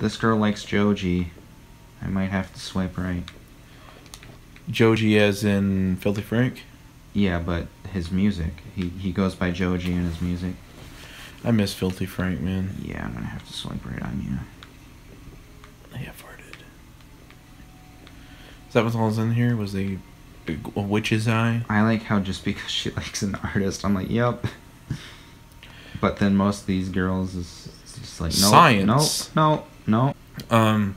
This girl likes Joji. I might have to swipe right. Joji as in Filthy Frank? Yeah, but his music. He goes by Joji in his music. I miss Filthy Frank, man. Yeah, I'm gonna have to swipe right on you. Yeah, farted. Is that what all's in here? Was a witch's eye? I like how just because she likes an artist, I'm like, yep. But then most of these girls is just like, no, Science. No. Well,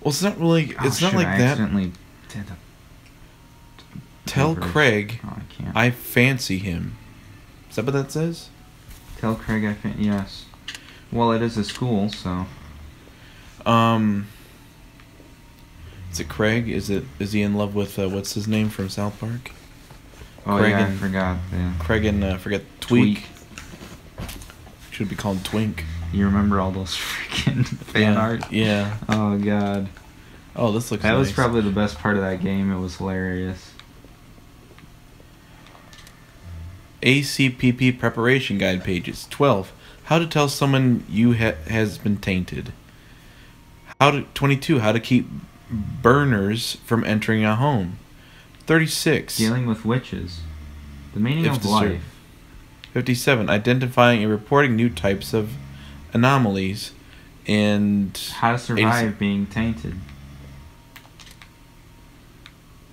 it's not really. It's not like I that. Accidentally did Tell Craig I can't. I fancy him. Is that what that says? Tell Craig yes. Well, it is a school, so. Is it Craig? Is he in love with what's his name from South Park? Oh Craig yeah, and, I forgot. Yeah. Craig and forget Tweak. Should be called Twink. You remember all those freaking fan art? Yeah. Oh god. Oh, this looks. That nice. was probably the best part of that game. It was hilarious. ACPP preparation guide pages. 12. How to tell someone you has been tainted. 22. How to keep burners from entering a home. 36. Dealing with witches. The meaning of life. 57. Identifying and reporting new types of anomalies. And how to survive being tainted.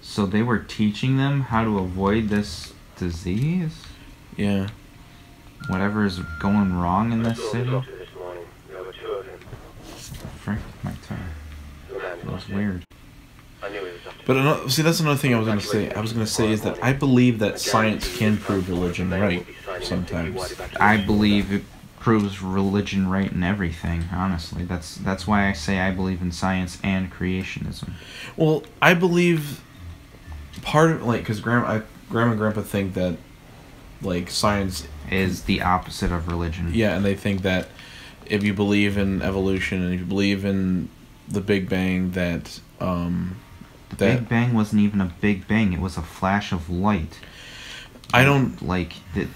So they were teaching them how to avoid this disease? Yeah. Whatever is going wrong in this city? Frick, my turn. That was weird. But see, that's another thing I was going to say. I was going to say is that I believe that science can prove religion right sometimes. I believe it proves religion right in everything, honestly. That's why I say I believe in science and creationism. Well, I believe part of, like, because Grandma and Grandpa think that, like, science is the opposite of religion. Yeah, and they think that if you believe in evolution and if you believe in the Big Bang, that the Big Bang wasn't even a Big Bang. It was a flash of light. I don't like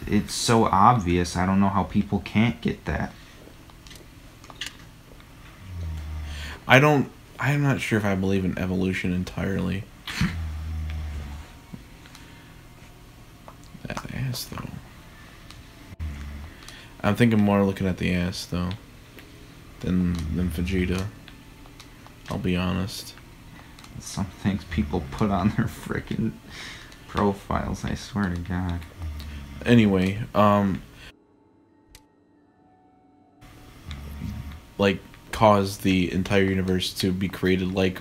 it's so obvious. I don't know how people can't get that. I'm not sure if I believe in evolution entirely. That ass though. I'm thinking more looking at the ass though than Vegeta. I'll be honest. Some things people put on their frickin' profiles, I swear to God. Anyway, like, caused the entire universe to be created like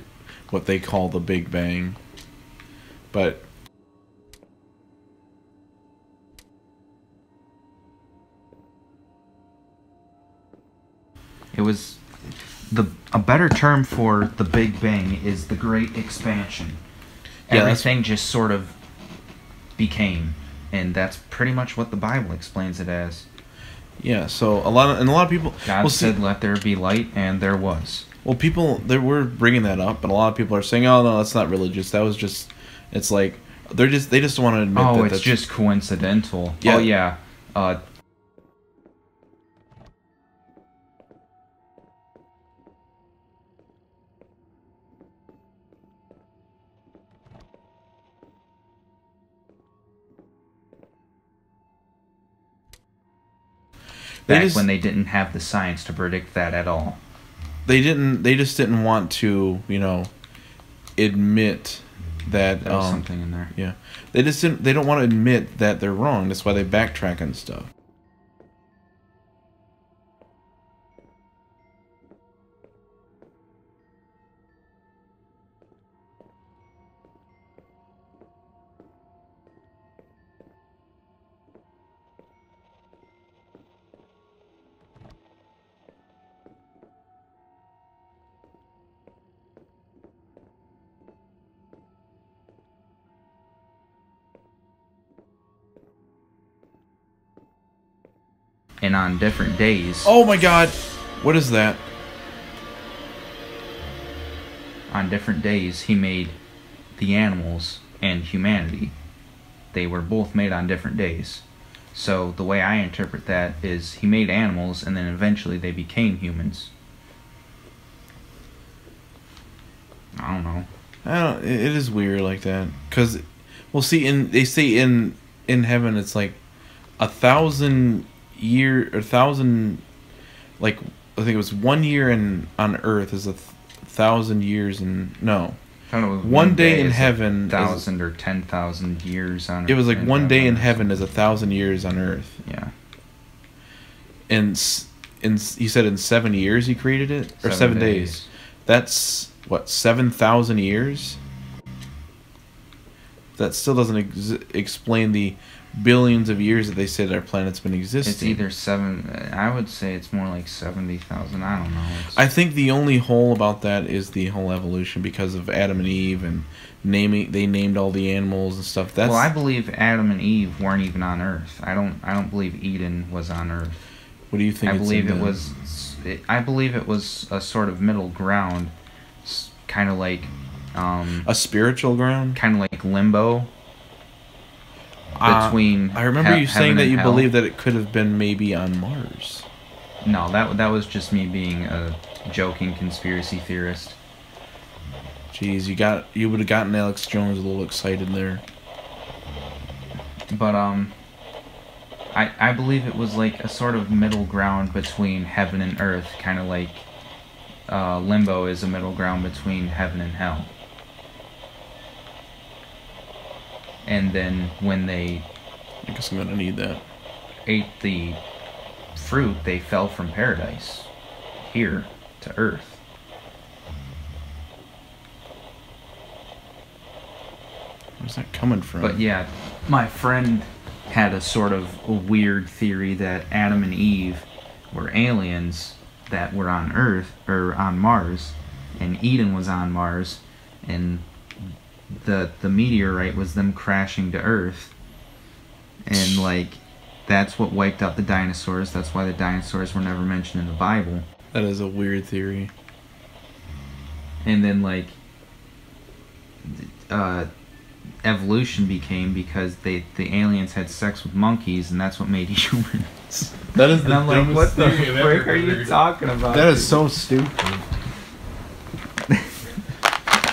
what they call the Big Bang. But it was a better term for the Big Bang is the Great Expansion. Yeah, everything just sort of became, and that's pretty much what the Bible explains it as. Yeah, so a lot of people God said, "Let there be light," and there was. Well, they were bringing that up, and a lot of people are saying, "Oh no, that's not religious. That was just." It's like they just want to admit that it's just coincidental. Yeah. Oh yeah. Back when they didn't have the science to predict that at all. They just didn't want to, admit that there was something in there. Yeah. They don't want to admit that they're wrong. That's why they backtrack and stuff. And on different days... Oh my god! What is that? On different days, he made the animals and humanity. They were both made on different days. So the way I interpret that is he made animals and then eventually they became humans. I don't know. It is weird like that, cause, well, see, they say in heaven it's like 1,000 year or 1,000, like I think it was 1 year on Earth is 1,000 years no. I don't know, one day in heaven 1,000 or 10,000 years on Earth. It was like 1 day in heaven is 1,000 years on Earth. Yeah. And he said in 7 years he created it, or 7 days. That's what, 7,000 years. That still doesn't explain the billions of years that they say that our planet's been existing. It's either I would say it's more like 70,000. I don't know. I think the only hole about that is the whole evolution, because of Adam and Eve and they named all the animals and stuff. Well, I believe Adam and Eve weren't even on Earth. I don't believe Eden was on Earth. What do you think? I believe it was a sort of middle ground, kind of like a spiritual ground, kind of like limbo. Between I remember you saying that you hell. believe that it could have been maybe on Mars. No, that was just me being a joking conspiracy theorist. Jeez, you would have gotten Alex Jones a little excited there. But I believe it was like a sort of middle ground between heaven and earth, kind of like limbo is a middle ground between heaven and hell. And then when they, I guess I'm gonna need that, ate the fruit, they fell from paradise here to earth. Where's that coming from? But yeah, my friend had a sort of a weird theory that Adam and Eve were aliens that were on Earth, or on Mars, and Eden was on Mars, and the meteorite was them crashing to Earth, and like that's what wiped out the dinosaurs. That's why the dinosaurs were never mentioned in the Bible. That is a weird theory. And then like evolution became because the aliens had sex with monkeys, and that's what made humans. That is and I'm like, what the frick are you talking about? That is so stupid.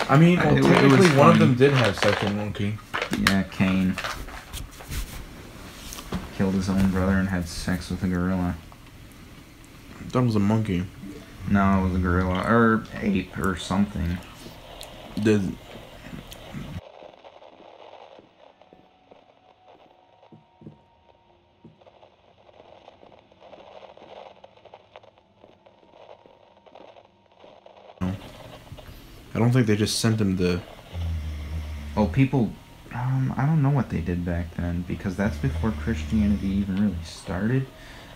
I mean, well, technically one of them did have sex with a monkey. Yeah, Cain killed his own brother and had sex with a gorilla. That was a monkey. No, it was a gorilla or ape or something. I don't think they just sent him to... Oh, people... I don't know what they did back then, because that's before Christianity even really started.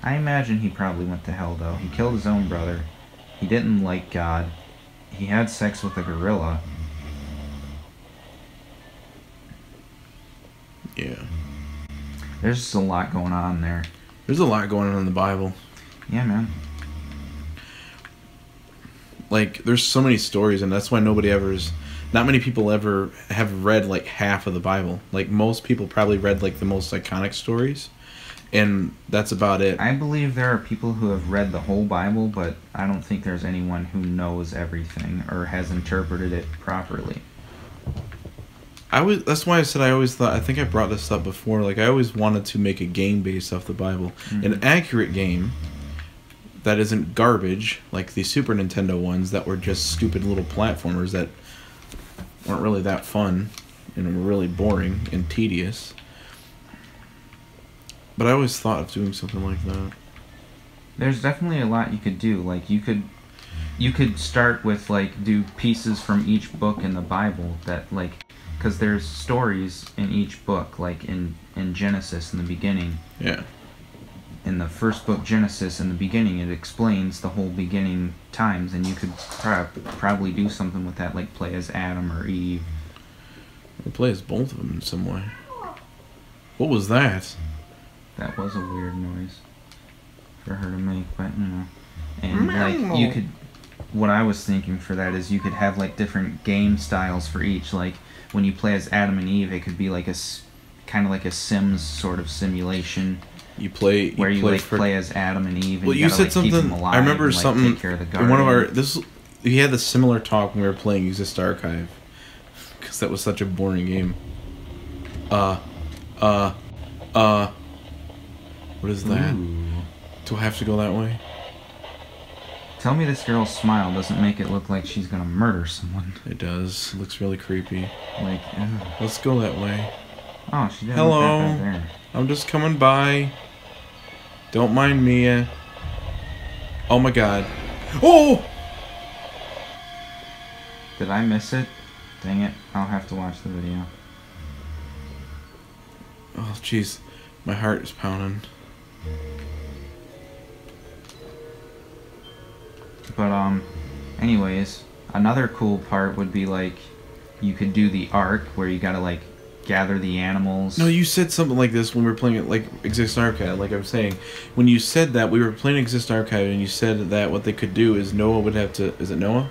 I imagine he probably went to hell, though. He killed his own brother. He didn't like God. He had sex with a gorilla. Yeah. There's just a lot going on there. There's a lot going on in the Bible. Yeah, man. Like, there's so many stories, and that's why not many people ever have read like half of the Bible. Like, most people probably read like the most iconic stories, and that's about it. I believe there are people who have read the whole Bible, but I don't think there's anyone who knows everything or has interpreted it properly. That's why I said I think I brought this up before, like I always wanted to make a game based off the Bible. Mm-hmm. An accurate game that isn't garbage, like the Super Nintendo ones that were just stupid little platformers that weren't really that fun and were really boring and tedious. But I always thought of doing something like that. There's definitely a lot you could do. Like, you could start with, like, do pieces from each book in the Bible that, like, because there's stories in each book, like in Genesis in the beginning. Yeah. In the first book, Genesis, in the beginning, it explains the whole beginning times, and you could probably do something with that, like play as Adam or Eve. Or play as both of them in some way. What was that? That was a weird noise for her to make, but, you know. And, like, you could... What I was thinking for that is you could have, like, different game styles for each. Like, when you play as Adam and Eve, it could be like kind of like a Sims sort of simulation. You play play as Adam and Eve. And well, you said something. I remember something. In one of our we had the similar talk when we were playing Exist Archive, because that was such a boring game. What is that? Ooh. Do I have to go that way? Tell me this girl's smile doesn't make it look like she's gonna murder someone. It does. It looks really creepy. Like, ew. Let's go that way. Oh, she didn't Hello. look that bad there. I'm just coming by. Don't mind me. Oh my god. Oh! Did I miss it? Dang it. I'll have to watch the video. Oh, jeez. My heart is pounding. But, anyways, another cool part would be, like, you could do the arc where you gotta, like, gather the animals. No, you said something like this when we were playing it, like, Exist Archive, like I was saying. When you said that, we were playing Exist Archive, and you said that what they could do is Noah would have to... Is it Noah?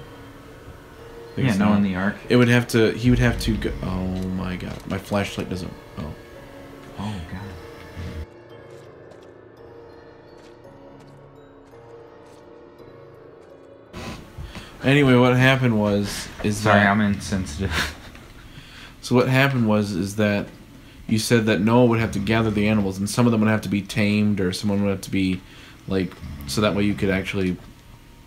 Yeah, Noah in the ark. It would have to... He would have to go... Oh, my God. My flashlight doesn't... Oh. Oh, God. Anyway, what happened was... Sorry, I'm insensitive. So what happened was that you said that Noah would have to gather the animals, and some of them would have to be tamed, or someone would have to be, like... So that way you could actually,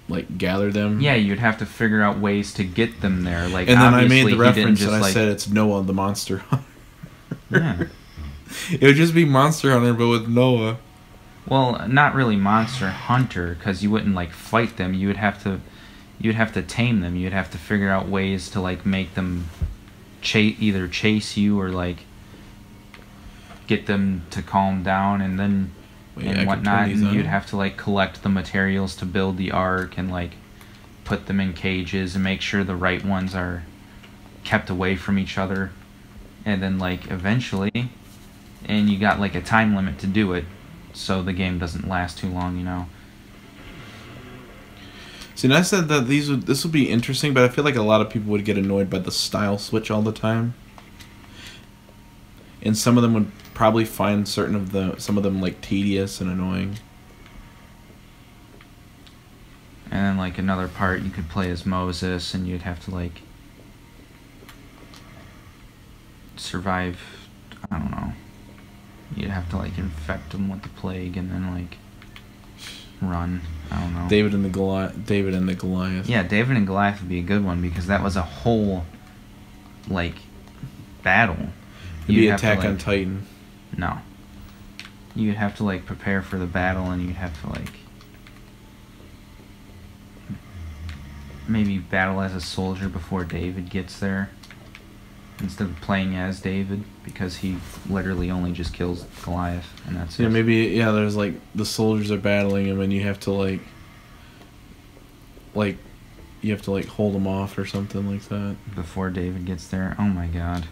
like, gather them. Yeah, you'd have to figure out ways to get them there. Like, and then I made the he reference didn't and I just, said it's Noah the Monster Hunter. Yeah. It would just be Monster Hunter, but with Noah. Well, not really Monster Hunter, because you wouldn't, like, fight them. You'd have to tame them. You'd have to figure out ways to, like, make them either chase you or, like, get them to calm down, and then and whatnot. And you'd have to, like, collect the materials to build the ark and, like, put them in cages and make sure the right ones are kept away from each other. And then, like, eventually, and you got, like, a time limit to do it, so the game doesn't last too long, you know. See, and I said that this would be interesting, but I feel like a lot of people would get annoyed by the style switch all the time. And some of them would probably find some of them, like, tedious and annoying. And then, like, another part, you could play as Moses, and you'd have to, like, survive, I don't know. You'd have to, like, infect them with the plague, and then, like, run. I don't know. David and the Goliath. Yeah, David and Goliath would be a good one, because that was a whole, like, battle. It'd be Attack on Titan. No. You'd have to, like, prepare for the battle, and you'd have to, like, maybe battle as a soldier before David gets there, instead of playing as David, because he literally only just kills Goliath, and that's it. Yeah, maybe, there's, like, the soldiers are battling him, and you have to, like, hold him off or something like that. Before David gets there. Oh my god.